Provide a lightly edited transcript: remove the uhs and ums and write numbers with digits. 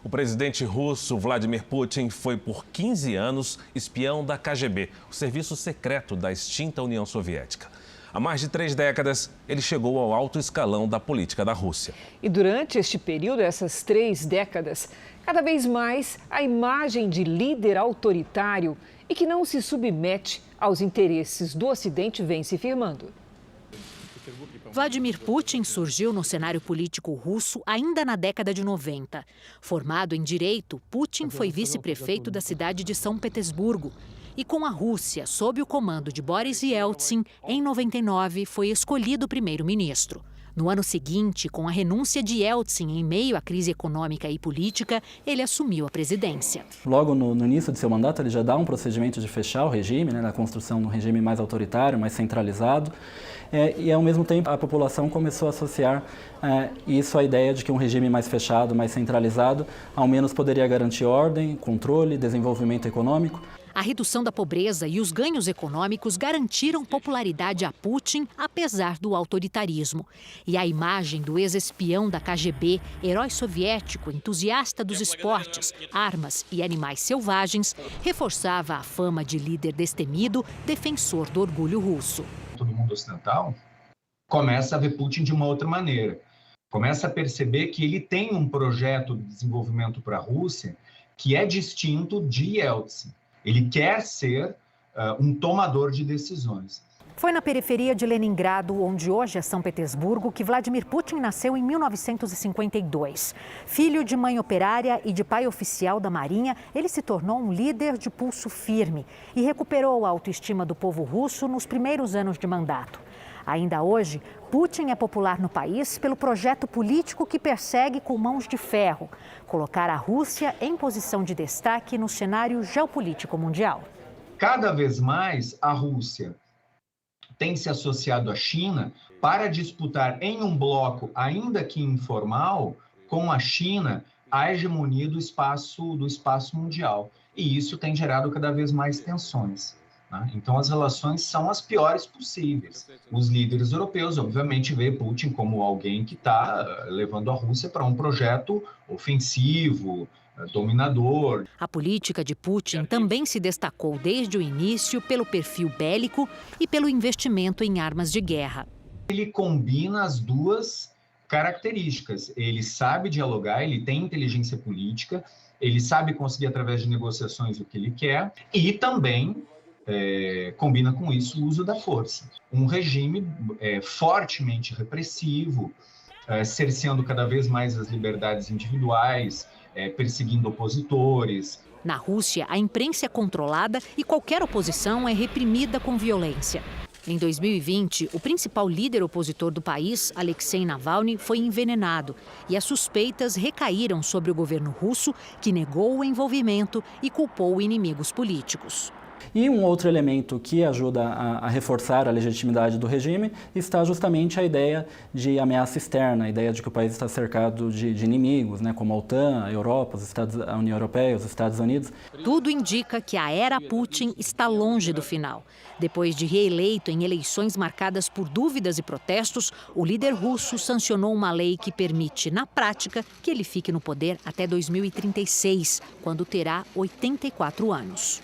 O presidente russo Vladimir Putin foi por 15 anos espião da KGB, o serviço secreto da extinta União Soviética. Há mais de 3 décadas, ele chegou ao alto escalão da política da Rússia. E durante este período, essas 3 décadas, cada vez mais a imagem de líder autoritário e que não se submete aos interesses do Ocidente vem se firmando. Vladimir Putin surgiu no cenário político russo ainda na década de 90. Formado em Direito, Putin foi vice-prefeito da cidade de São Petersburgo. E com a Rússia sob o comando de Boris Yeltsin, em 99 foi escolhido primeiro-ministro. No ano seguinte, com a renúncia de Yeltsin em meio à crise econômica e política, ele assumiu a presidência. Logo no início de seu mandato, ele já dá um procedimento de fechar o regime, na construção de um regime mais autoritário, mais centralizado. E, ao mesmo tempo, a população começou a associar isso à ideia de que um regime mais fechado, mais centralizado, ao menos poderia garantir ordem, controle, desenvolvimento econômico. A redução da pobreza e os ganhos econômicos garantiram popularidade a Putin, apesar do autoritarismo. E a imagem do ex-espião da KGB, herói soviético, entusiasta dos esportes, armas e animais selvagens, reforçava a fama de líder destemido, defensor do orgulho russo. Todo mundo ocidental começa a ver Putin de uma outra maneira. Começa a perceber que ele tem um projeto de desenvolvimento para a Rússia que é distinto de Yeltsin. Ele quer ser um tomador de decisões. Foi na periferia de Leningrado, onde hoje é São Petersburgo, que Vladimir Putin nasceu em 1952. Filho de mãe operária e de pai oficial da Marinha, ele se tornou um líder de pulso firme e recuperou a autoestima do povo russo nos primeiros anos de mandato. Ainda hoje, Putin é popular no país pelo projeto político que persegue com mãos de ferro, colocar a Rússia em posição de destaque no cenário geopolítico mundial. Cada vez mais a Rússia tem se associado à China para disputar em um bloco, ainda que informal, com a China, a hegemonia do espaço mundial. E isso tem gerado cada vez mais tensões. Então, as relações são as piores possíveis. Os líderes europeus, obviamente, veem Putin como alguém que está levando a Rússia para um projeto ofensivo, dominador. A política de Putin também se destacou desde o início pelo perfil bélico e pelo investimento em armas de guerra. Ele combina as duas características. Ele sabe dialogar, ele tem inteligência política, ele sabe conseguir, através de negociações, o que ele quer e também combina com isso o uso da força. Um regime fortemente repressivo, cerceando cada vez mais as liberdades individuais, perseguindo opositores. Na Rússia, a imprensa é controlada e qualquer oposição é reprimida com violência. Em 2020, o principal líder opositor do país, Alexei Navalny, foi envenenado e as suspeitas recaíram sobre o governo russo, que negou o envolvimento e culpou inimigos políticos. E um outro elemento que ajuda a reforçar a legitimidade do regime está justamente a ideia de ameaça externa, a ideia de que o país está cercado de inimigos, como a OTAN, a Europa, a União Europeia, os Estados Unidos. Tudo indica que a era Putin está longe do final. Depois de reeleito em eleições marcadas por dúvidas e protestos, o líder russo sancionou uma lei que permite, na prática, que ele fique no poder até 2036, quando terá 84 anos.